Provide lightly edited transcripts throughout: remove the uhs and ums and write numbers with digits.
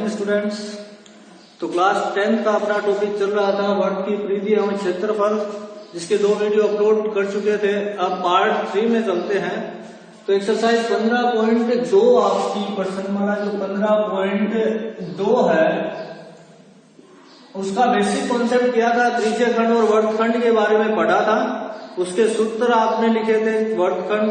Morning students. तो class 10 का अपना टॉपिक चल रहा था वर्ग की परिधि एवं क्षेत्रफल, जिसके 2 वीडियो अपलोड कर चुके थे। अब पार्ट 3 में चलते हैं। तो एक्सरसाइज 15.2 आपकी प्रश्नमाला जो 15.2 है उसका बेसिक कॉन्सेप्ट क्या था, त्रिज्य खंड और वर्गखंड के बारे में पढ़ा था। उसके सूत्र आपने लिखे थे, वर्गखंड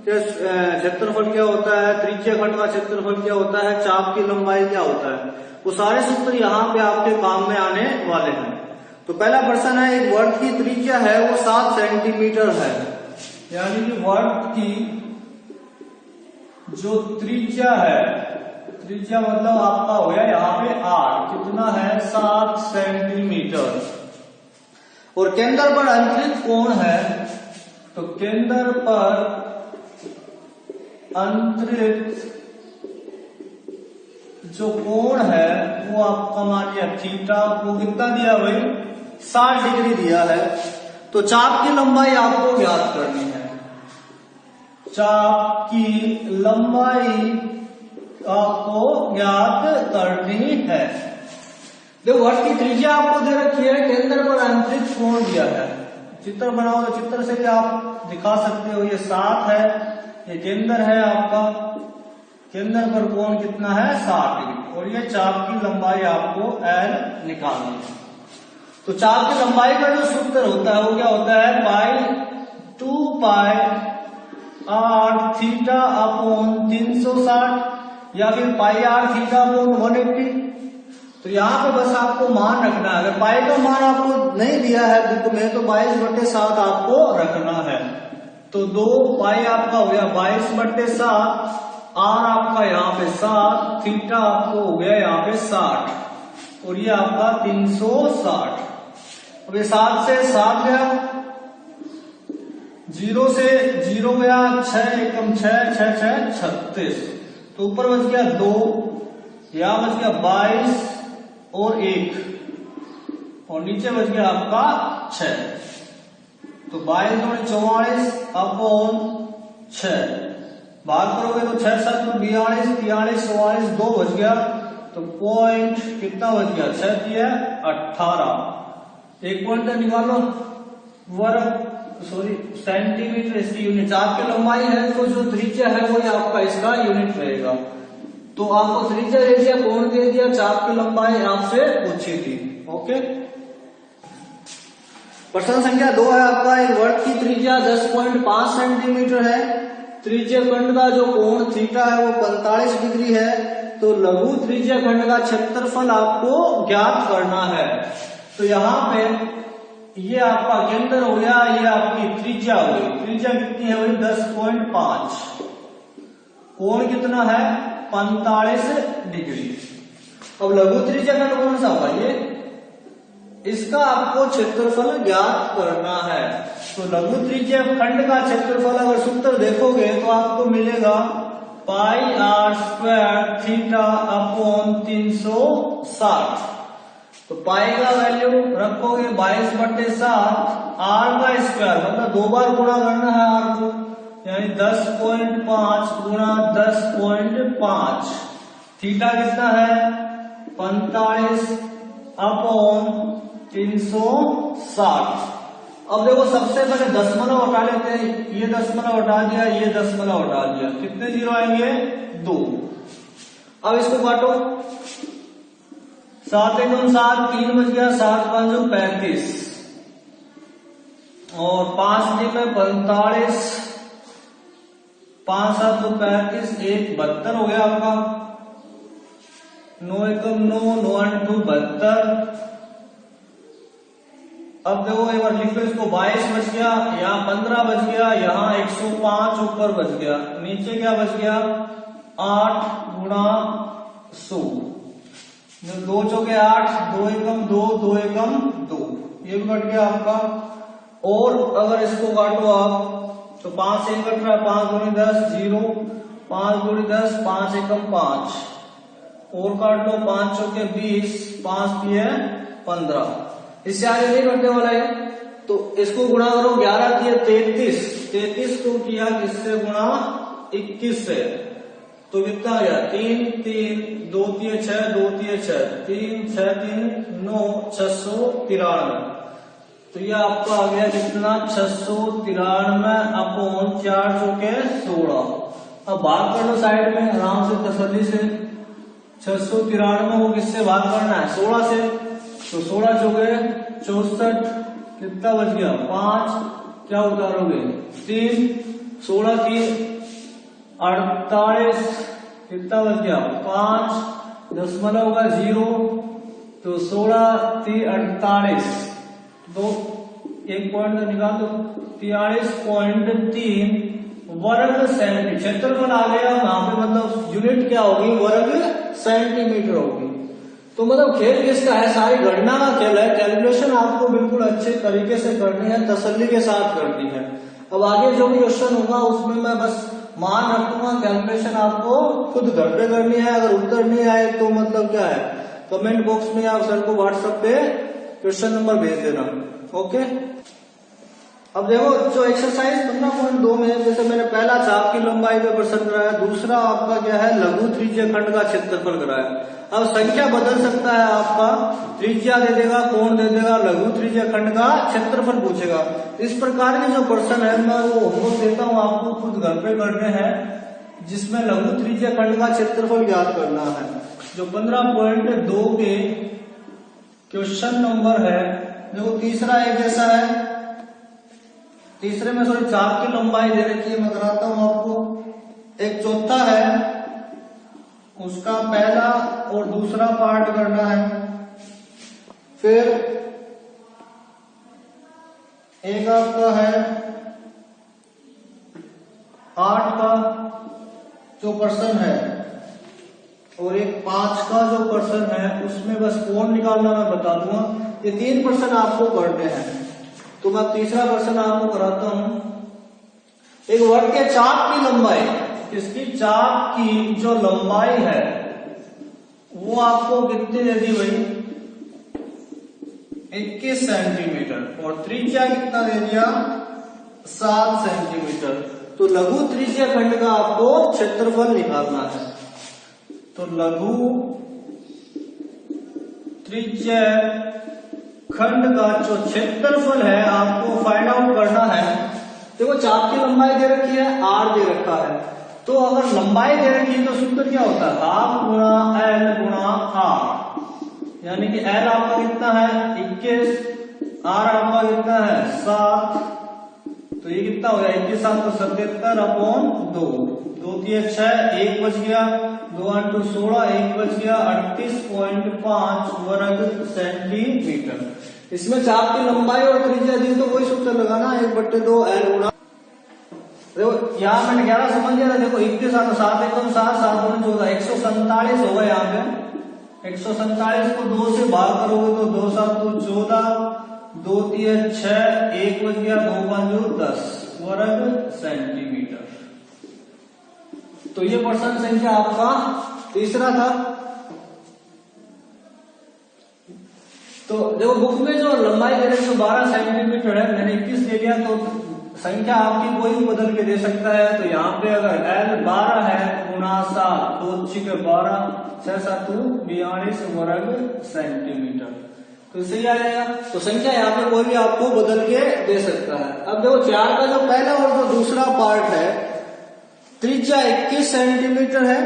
के क्षेत्रफल क्या होता है, त्रिज्य खंड का क्षेत्रफल क्या होता है, चाप की लंबाई क्या होता है, वो सारे सूत्र यहाँ पे आपके काम में आने वाले हैं। तो पहला प्रश्न है, एक वर्ग की त्रिज्या है वो 7 सेंटीमीटर है, यानी कि वर्ग की जो त्रिज्या है, त्रिज्या मतलब आपका हो गया यहाँ पे r, कितना है 7 सेंटीमीटर। और केंद्र पर अंतरित कोण है, तो केंद्र पर अंतरित जो कोण है वो आपका मान लिया थीटा, वो कितना दिया भाई 60 डिग्री दिया है। तो चाप की लंबाई आपको ज्ञात करनी है, चाप की लंबाई आपको ज्ञात करनी है। जो वर्ग की त्रिज्या आपको दे रखी है, केंद्र पर अंतरित कोण दिया है। चित्र बनाओ तो चित्र से भी आप दिखा सकते हो, ये 7 है, ये केंद्र है आपका, केंद्र पर कोण कितना है 60 डिग्री, और ये चाप की लंबाई आपको L निकालनी है। तो चाप की लंबाई का जो सूत्र होता है वो क्या होता है, पाई 2 पाई r थीटा अपॉन 360 या फिर पाई r थीटा अपॉन 180। तो यहाँ पे बस आपको मान रखना है। अगर पाई का मान आपको नहीं दिया है बुक में तो 22/7 आपको रखना है। तो 2 पाई आपका हो गया 22/7, आर आपका यहाँ पे 7, थीटा आपको हो गया यहाँ पे 60, और ये आपका 360। अब ये 7 से 7 गया, 0 से 0 गया, 6 एकम 6, 6 6 36। तो ऊपर बच गया 2, यहाँ बच गया 22 और 1, और नीचे बच गया आपका 6। तो 22 दूनी 44 अपॉन 6, भाग करोगे तो 6 7 42, 43 44, 2 बच गया। तो पॉइंट कितना बच गया, 6 दिया 18। एक पॉइंट निकालो, वर्ग सॉरी सेंटीमीटर इसकी यूनिट। चाप की लंबाई है तो जो त्रिज्या है वो आपका इसका यूनिट रहेगा। तो आपको त्रिज्या दे दिया, कोण दे दिया, चाप की लंबाई आपसे पूछी थी। ओके, प्रश्न संख्या 2 है आपका, एक वर्ग की त्रिज्या 10.5 सेंटीमीटर है, त्रिज्य खंड का जो कोण थीटा है वो 45 डिग्री है। तो लघु त्रिज्य खंड का क्षेत्रफल आपको ज्ञात करना है। तो यहाँ पे ये आपका केंद्र हो गया, ये आपकी त्रिज्या हो गई। त्रिज्या कितनी है भाई 10.5, कोण कितना है 45 डिग्री। अब लघु त्रिज्या खंड कौन सा होगा, ये इसका आपको क्षेत्रफल ज्ञात करना है। तो लघु त्रिज्य खंड का क्षेत्रफल अगर सूत्र देखोगे तो आपको मिलेगा पाई r स्क्वायर थीटा अपॉन 360। तो पाई का वैल्यू रखोगे 22/7, r का स्क्वायर मतलब 2 बार गुणा करना है r को, यानी 10.5 गुणा 10.5, थीटा कितना है 45 अपॉन 360। अब देखो सबसे पहले दशमलव हटा लेते हैं, ये दशमलव हटा दिया, ये दशमलव हटा दिया, कितने जीरो आएंगे 2। अब इसको काटो, 7 एकम 7, 3 बच गया, 7 5 35, और 5 दिन में 45, 5 7 35, 1 72 हो गया आपका, 9 एकम 9, 9 8 72। अब देखो एक बार लिख लो इसको, 22 बच गया, यहाँ 15 बच गया, यहाँ 105 ऊपर बच गया, नीचे क्या बच गया 8 गुणा 100, 2 चौके 8, 2 एकम 2, 2 एकम 2, ये भी कट गया आपका। और अगर इसको काटो आप तो 5 से कट रहा है, 5 दूनी 10 0, 5 दूनी 10, 5 एकम 5, और काट लो 5 चौके 20, 5 दिए 15, इससे आगे नहीं बढ़ने वाला है। तो इसको गुणा करो, 11 दिए 33, 33 को किया किससे गुणा 21 से, तो कितना आ गया 3 3 2 3 6 2 3 6 3 6 3 9 693। तो ये आपका आ गया कितना 693 अपॉन 4 चौके 16। अब भाग कर लो साइड में आराम से तसल्ली से। 693 को किससे भाग करना है 16 से, तो 16 चौके 64, कितना बच गया 5, क्या उतारोगे 3, 16 की 48, कितना बच गया 5, दशमलव का 0, तो 16 3 48, दो एक पॉइंट निकाल दो 43.3 वर्ग सेंटीमीटर। क्षेत्रफल आ गया यहाँ पे, मतलब यूनिट क्या होगी वर्ग सेंटीमीटर होगी। तो मतलब खेल किसका है, सारी गणना का खेल है। कैलकुलेशन आपको बिल्कुल अच्छे तरीके से करनी है, तसल्ली के साथ करनी है। अब आगे जो भी क्वेश्चन होगा उसमें मैं बस मान रखूंगा, कैलकुलेशन आपको खुद घर पे करनी है। अगर उत्तर नहीं आए तो मतलब क्या है, कमेंट बॉक्स में आप सर को व्हाट्सएप पे क्वेश्चन नंबर भेज देना। ओके, अब देखो जो एक्सरसाइज 15.2 में जैसे मैंने पहला चाप की लंबाई का प्रश्न कराया, दूसरा आपका क्या है लघु त्रिज्य खंड का क्षेत्रफल कराया। अब संख्या बदल सकता है आपका, त्रिज्या दे देगा, कोण दे देगा, लघु त्रिज्य खंड का क्षेत्रफल पूछेगा। इस प्रकार के जो प्रश्न है मैं वो होमवर्क देता हूँ आपको, खुद घर पे करने हैं, जिसमें लघु त्रिज्य खंड का क्षेत्रफल ज्ञात करना है। जो 15.2 के क्वेश्चन नंबर है, देखो तीसरा एक जैसा है, तीसरे में सॉरी चाप की लंबाई दे रखी है, मैं कराता हूं आपको। एक चौथा है, उसका पहला और दूसरा पार्ट करना है। फिर एक आपका है 8 का जो प्रश्न है, और एक 5 का जो प्रश्न है, उसमें बस कोण निकालना मैं बता दूंगा। ये 3 प्रश्न आपको करने हैं। तो मैं तीसरा प्रश्न आपको कराता हूं। एक वर्ग के चाप की लंबाई, इसकी चाप की जो लंबाई है वो आपको कितनी दे दी भाई 21 सेंटीमीटर, और त्रिज्या कितना दे दिया 7 सेंटीमीटर। तो लघु त्रिज्या खंड का आपको क्षेत्रफल निकालना है। तो लघु त्रिज्या खंड का जो क्षेत्रफल है आपको फाइंड आउट करना है। देखो चाप की लंबाई दे रखी है, r दे रखा है, तो अगर लंबाई दे रखी है तो सूत्र क्या होता है हाफ गुणा l गुणा r, यानी कि l आपका कितना है 21, r आपका कितना है 7, तो ये कितना हो गया 21 7 तो 77 अपॉन 2, 2 3 6, 1 बच गया, 2 8 16, 1 बच गया 38.5 वर्ग सेंटीमीटर। इसमें चाप की लंबाई और त्रिज्या दी तो वही सूत्र लगाना 1/2 l गुणा। देखो यहाँ मैंने 11 समझ गया था। देखो 21 7 एकदम 7 7 14, 147 होगा यहाँ पे। 147 को 2 से भाग करोगे तो 2 7 14, 2 3 6, 1 बच गया, 2 5 10 वर्ग सेंटीमीटर। तो ये प्रश्न संख्या आपका तीसरा था। तो देखो बुक में जो लंबाई दे रहे 12 सेंटीमीटर है, मैंने 21 ले लिया, तो संख्या आपकी कोई भी बदल के दे सकता है। तो यहाँ पे अगर L 12 है गुणा 7, 2 6 12, 6 7 42 वर्ग सेंटीमीटर, तो सही आ जाएगा। तो संख्या यहाँ पे कोई भी आपको बदल के दे सकता है। अब देखो 4 का जो पहला और जो दूसरा पार्ट है, त्रिज्या 21 सेंटीमीटर है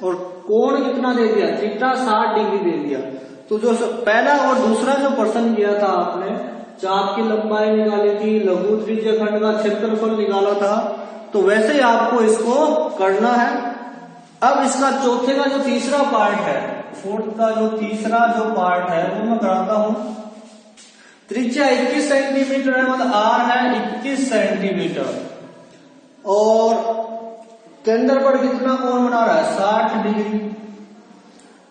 और कोण कितना दे दिया थीटा 60 डिग्री दे दिया। तो जो पहला और दूसरा जो प्रश्न किया था आपने, चाप की लंबाई निकाली थी, लघु त्रिज्य खंड का क्षेत्रफल निकाला था, तो वैसे ही आपको इसको करना है। अब इसका चौथे का जो तीसरा पार्ट है, फोर्थ का जो तीसरा जो पार्ट है वो मैं कराता हूं। त्रिज्या 21 सेंटीमीटर है, मतलब r है 21 सेंटीमीटर, और केंद्र पर कितना कोण बना रहा है 60 डिग्री।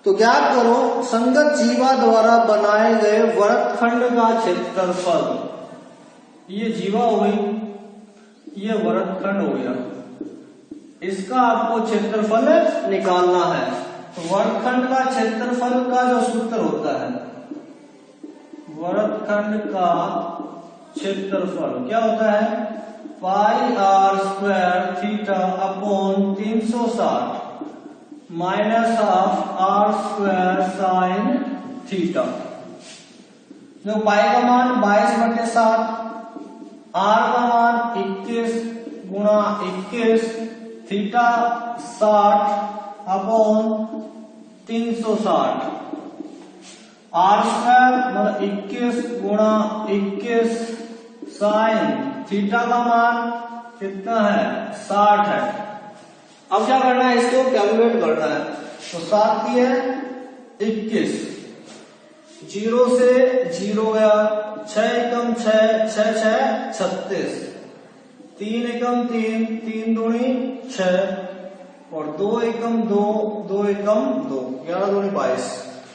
तो ज्ञात करो संगत जीवा द्वारा बनाए गए वृत्तखंड का क्षेत्रफल। ये जीवा हो गई, ये वृत्तखंड हो गया, इसका आपको क्षेत्रफल निकालना है। तो वृत्तखंड का क्षेत्रफल का जो सूत्र होता है, वृत्तखंड का क्षेत्रफल क्या होता है पाई r square theta upon 360 minus of r theta. जो पाई का मान 22/7, आर का मान 21 गुणा 21, थीटा 60/360, आर स्क्वायर मतलब 21 गुणा 21 साइन थीटा का मान कितना है 60 है। अब क्या करना है, इसको कैलकुलेट करना है। तो 7 की है 21, 0 से 0 गया, 6 एकम 6, 6 6 36, 3 एकम 3, 3 दूनी 6 और 2 एकम 2, 2 एकम 2, 11 दूनी 22।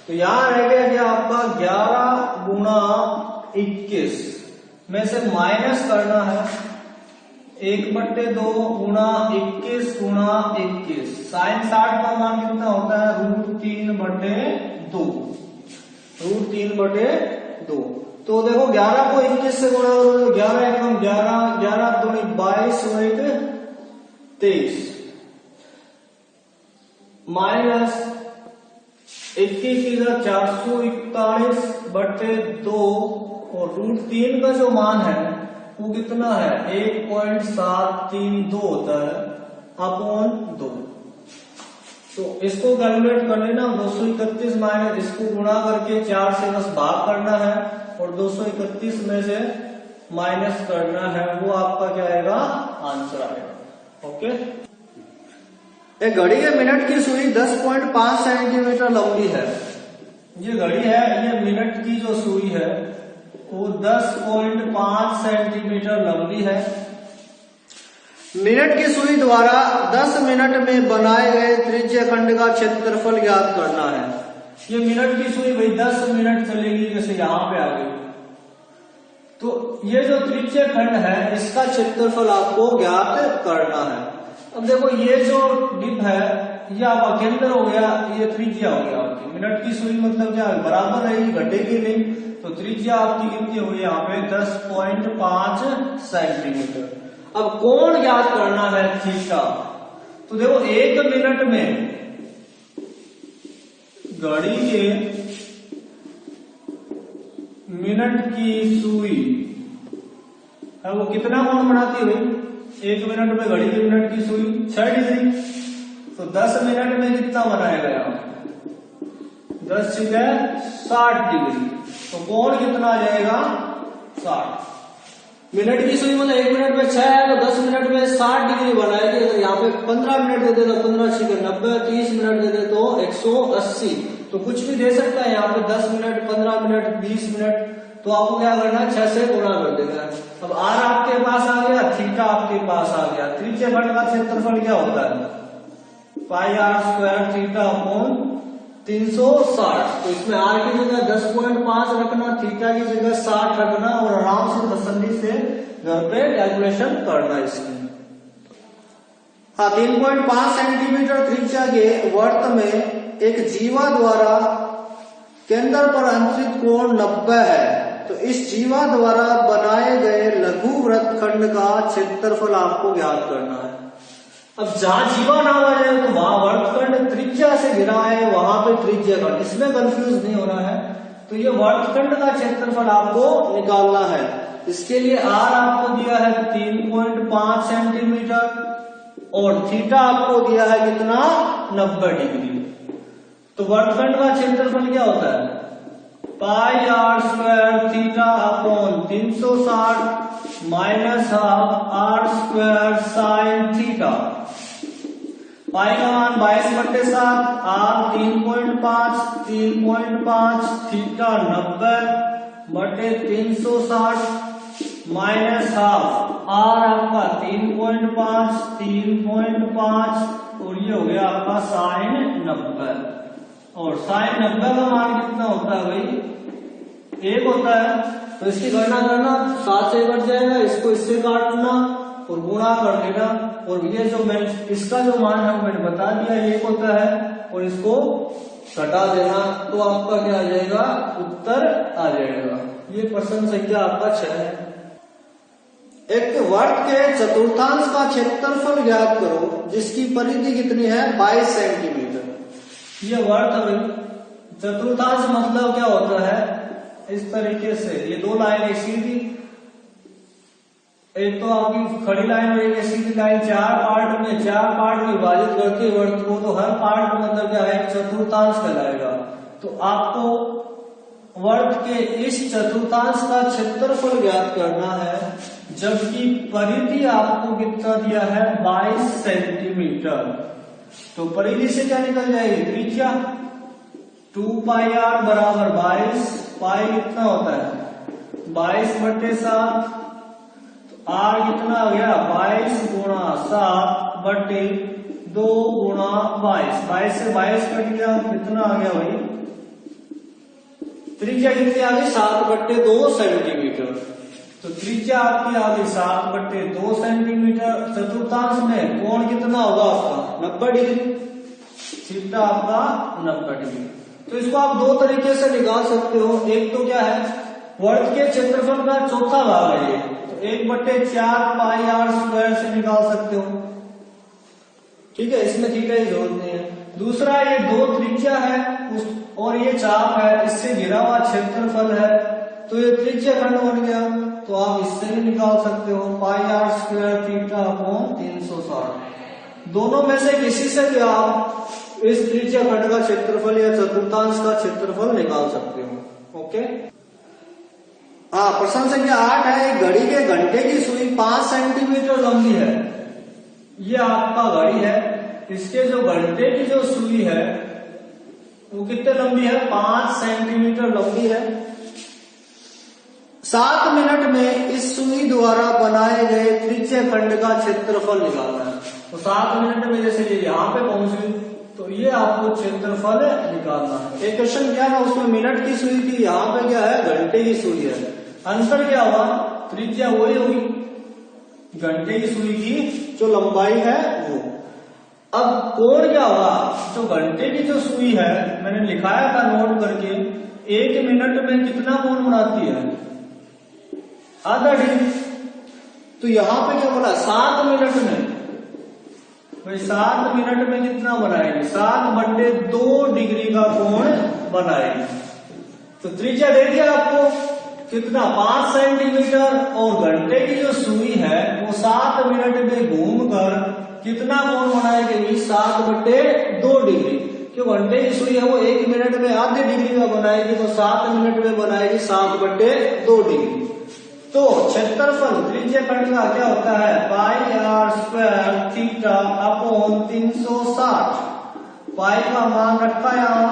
तो यहां रह गया क्या आपका 11 गुणा 21 में से माइनस करना है 1/2 गुणा 21 गुणा 21, साइन 60 का मान कितना होता है √3/2, √3/2। तो देखो 11 को 21 से गुणा करो, 11 एकम 11, 11 दूनी 22 और 1 23, माइनस 21 441/2 और √3 का जो मान है वो कितना है 1.732 होता है अपॉन 2। तो इसको कैलकुलेट कर लेना, 231 माइनस इसको गुणा करके 4 से बस भाग करना है और 231 में से माइनस करना है, वो आपका क्या आएगा आंसर आएगा। ओके, एक घड़ी के मिनट की सुई 10.5 सेंटीमीटर लंबी है। ये घड़ी है, ये मिनट की जो सुई है वो 10.5 सेंटीमीटर लंबी है। मिनट की सुई द्वारा 10 मिनट में बनाए गए त्रिज्य खंड का क्षेत्रफल ज्ञात करना है। ये मिनट की सुई भाई 10 मिनट चलेगी, जैसे यहां पे आ गई, तो ये जो त्रिज्य खंड है इसका क्षेत्रफल आपको ज्ञात करना है। अब देखो ये जो डिप है ये आपका केंद्र हो गया, ये त्रिज्या हो गया आपकी। मिनट की सुई मतलब क्या बराबर रहेगी, घटेगी नहीं, तो त्रिज्या आपकी कितनी होगी यहाँ पे 10.5 सेंटीमीटर। अब कोण ज्ञात करना है थीटा। तो देखो 1 मिनट में घड़ी के मिनट की सुई है वो कितना कोण बनाती है भाई, 1 मिनट में घड़ी की मिनट की सुई 6 डिग्री। तो 10 मिनट में कितना बनाएगा यहाँ 10 6 60 डिग्री। तो कोण कितना आ जाएगा 60। मिनट की सुई मतलब 1 मिनट में 6 है तो 10 मिनट में 60 डिग्री बनाएगी। अगर यहाँ पे 15 मिनट दे दे तो 15 6 90, 30 मिनट दे दे तो 180। तो कुछ भी दे सकता है यहाँ पे 10 मिनट 15 मिनट 20 मिनट। तो आपको क्या करना है 6 से गुणा कर देना है। अब आर आपके पास आ गया, थीटा आपके पास आ गया। त्रिज्य खंड का क्षेत्रफल क्या होता है pi r square theta upon 360। तो इसमें आर की जगह 10.5 रखना, थीटा की जगह 60 रखना और आराम से तसल्ली से घर पे कैलकुलेशन करना इसकी। हाँ, 3.5 सेंटीमीटर त्रिज्या के वर्त में एक जीवा द्वारा केंद्र पर अंतरित कोण 90 है। तो इस जीवा द्वारा बनाए गए लघु वृत्तखंड का क्षेत्रफल आपको ज्ञात करना है। अब जहां जीवा नाम आ जाए तो वहां वर्तखंड त्रिज्या से घिरा है, वहां पे त्रिज्या खंड, इसमें कंफ्यूज नहीं होना है। तो ये वर्तखंड का क्षेत्रफल आपको निकालना है। इसके लिए आर आपको दिया है 3.5 सेंटीमीटर और थीटा आपको दिया है कितना 90 डिग्री। तो वर्तखंड का क्षेत्रफल क्या होता है pi r square theta upon 360 minus half r square sine theta. Pi का मान 22/7, r 3.5, 3.5 theta 90/360 minus half r आपका 3.5, 3.5 और ये हो गया आपका साइन 90। और साइन 90 का मान कितना होता है भाई 1 होता है। तो इसकी गणना करना, 7 से कट जाएगा, इसको इससे काटना और गुणा कर देना। और ये जो मैं इसका जो मान है मैंने बता दिया 1 होता है और इसको घटा देना तो आपका क्या आ जाएगा उत्तर आ जाएगा। ये प्रश्न संख्या आपका 6 है। एक वर्त के चतुर्थांश का क्षेत्रफल ज्ञात करो जिसकी परिधि कितनी है 22 सेंटीमीटर। ये वर्त है चतुर्थांश मतलब क्या होता है, इस तरीके से ये दो लाइन एक सीधी, एक तो आपकी खड़ी लाइन और एक सीधी लाइन, चार पार्ट में विभाजित करती है वर्ग को, तो हर पार्ट मतलब क्या है, चतुर्थांश कहलाएगा। तो आपको वर्ग के इस चतुर्थांश का क्षेत्रफल ज्ञात करना है, जबकि परिधि आपको कितना दिया है, 22 सेंटीमीटर। तो परिधि से क्या निकल जाएगी, त्रिज्या 2πr बराबर 22, पाई कितना होता है 22/7, तो r कितना आ गया 22 गुणा 7 बटे 2 गुणा 22, 22 से 22 कट गया, कितना आ गया भाई, त्रिज्या कितनी आ गई 7/2 सेंटीमीटर। तो त्रिज्या आपकी आ गई 7/2 सेंटीमीटर। चतुर्थांश में कोण कितना होगा आपका 90 डिग्री, थीटा आपका 90 डिग्री। तो इसको आप दो तरीके से निकाल सकते हो, एक तो क्या है, वर्ग के क्षेत्रफल का चौथा भाग है ये, तो 1/4πr² से निकाल सकते हो, ठीक है, इसमें थीटा की जरूरत नहीं है। दूसरा ये दो त्रिज्या है और ये चाप है, इससे घिरा हुआ क्षेत्रफल है, तो ये त्रिज्या खंड बन गया, तो आप इससे भी निकाल सकते हो, πr² θ/360। दोनों में से किसी से भी आप इस त्रिज्या खंड का क्षेत्रफल या चतुर्थांश का क्षेत्रफल निकाल सकते हो। ओके, हाँ, प्रश्न संख्या 8 है, एक घड़ी के घंटे की सुई 5 सेंटीमीटर लंबी है। ये आपका घड़ी है, इसके जो घंटे की जो सुई है वो कितने लंबी है, 5 सेंटीमीटर लंबी है। 7 मिनट में इस सुई द्वारा बनाए गए त्रिज्या खंड का क्षेत्रफल निकालना है। तो 7 मिनट में जैसे ये यहाँ पे पहुंच गई, तो ये आपको क्षेत्रफल निकालना है। एक क्वेश्चन क्या था, उसमें मिनट की सुई थी, यहाँ पे क्या है, घंटे की सुई है। अंतर क्या हुआ, त्रिज्या वही होगी, घंटे की सुई की जो लंबाई है वो। अब कोण क्या होगा, जो घंटे की जो सुई है, मैंने लिखाया था नोट करके, 1 मिनट में कितना कोण बनाती है, आधा डिग्री। तो यहां पे क्या बोला, 7 मिनट में, भाई 7 मिनट में कितना बनाएगी, 7/2 डिग्री का कोण बनाएगी। तो त्रिज्या दे दिया आपको कितना, 5 सेंटीमीटर, और घंटे की जो सुई है वो 7 मिनट में घूमकर कितना कोण बनाएगी, 7/2 डिग्री। क्यों, घंटे की सुई है वो 1 मिनट में आधे डिग्री का बनाएगी, तो 7 मिनट में बनाएगी 7/2 डिग्री। तो क्षेत्रफल त्रिज्या खंड का क्या होता है, πr² θ/360। पाई का मान रखा यहाँ,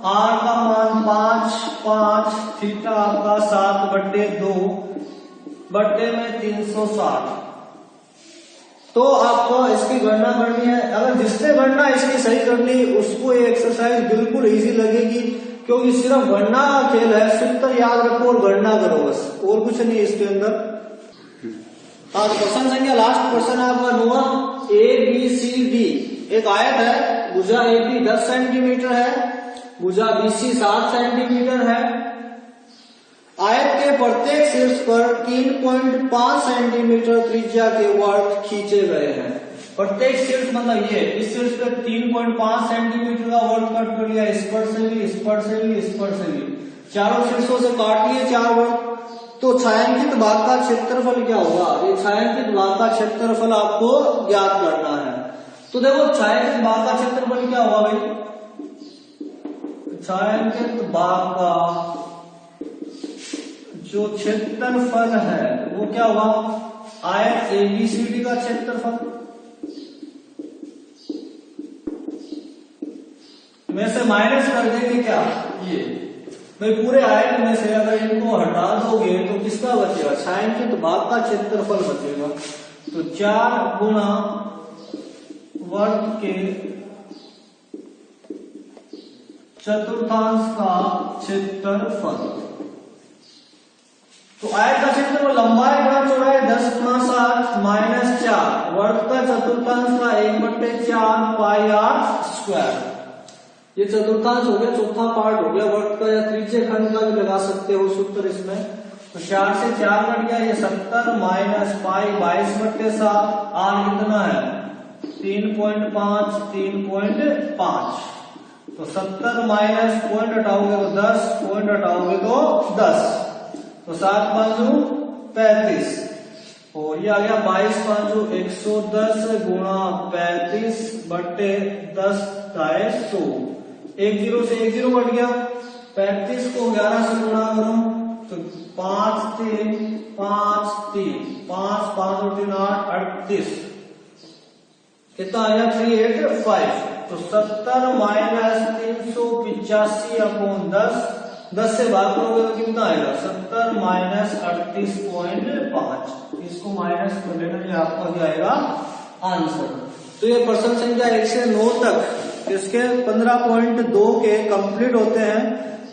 r का मान 5, थीटा आपका 7/2 बट्टे में 360। तो आपको इसकी गणना करनी है। अगर जिसने गणना इसकी सही कर ली उसको ये एक्सरसाइज बिल्कुल इजी लगेगी, क्योंकि सिर्फ गणना का खेल है, सूत्र याद रखो और गणना करो बस, और कुछ नहीं इसके अंदर। आज क्वेश्चन संख्या लास्ट क्वेश्चन है आपका 9, ABCD एक आयत है, भुजा AB 10 सेंटीमीटर है, भुजा BC 7 सेंटीमीटर है। आयत के प्रत्येक शीर्ष पर 3.5 सेंटीमीटर त्रिज्या के वर्ग खींचे गए हैं। प्रत्येक शीर्ष मतलब ये, इस शीर्ष पे 3.5 सेंटीमीटर का वर्ग कट कर लिया, इस पर से भी, इस पर से भी, इस पर से भी, चारों शीर्षों से काट लिए 4 वर्ग। तो छायांकित भाग का क्षेत्रफल क्या होगा, ये छायांकित भाग का क्षेत्रफल आपको ज्ञात करना है। तो देखो छायांकित भाग का क्षेत्रफल क्या होगा भाई, छायांकित भाग का जो क्षेत्रफल है वो क्या हुआ, आयत ABCD का क्षेत्रफल में से माइनस कर देंगे क्या, ये भाई पूरे आयत में से अगर इनको हटा दोगे तो किसका बचेगा, छायांकित भाग का क्षेत्रफल बचेगा। तो 4 गुणा वर्ग के चतुर्थांश का क्षेत्रफल। तो आयत का क्षेत्रफल लंबाई गुणा चौड़ाई 10 गुणा 7 माइनस 4, वर्ग का चतुर्थांश का 1/4 πr²। ये चतुर्थांश हो गया, चौथा पार्ट हो गया वर्ग का, या त्रिज्या खंड का भी लगा सकते हो सूत्र इसमें। तो 4 से 4 कट गया, ये 70 माइनस पाई 22/7, r कितना है 3.5, 3.5। तो 70 माइनस पॉइंट हटाओगे तो 10, पॉइंट हटाओगे तो 10, तो 7 5 35, और ये आ गया 22 5 110 गुणा 35 बटे 10 250। 1 0 से 1 0 कट गया, 35 को 11 से गुणा करो तो 5 3 5 3 5 5 और 3 8 38, कितना आया 385। तो 70 माइनस 385 अपॉन 10 से भाग करोगे तो कितना आएगा 70 माइनस 38.5, इसको माइनस कर लेना, ये आपका क्या आएगा आंसर। तो ये प्रश्न संख्या 1 से 9 तक इसके 15.2 के कंप्लीट होते हैं,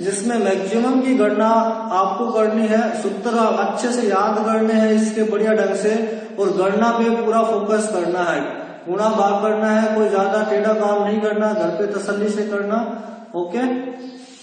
जिसमें मैक्सिमम की गणना आपको करनी है, सूत्र अच्छे से याद करने हैं इसके बढ़िया ढंग से, और गणना पे पूरा फोकस करना है, गुणा भाग करना है, कोई ज्यादा टेढ़ा काम नहीं करना, घर पे तसल्ली से करना। ओके।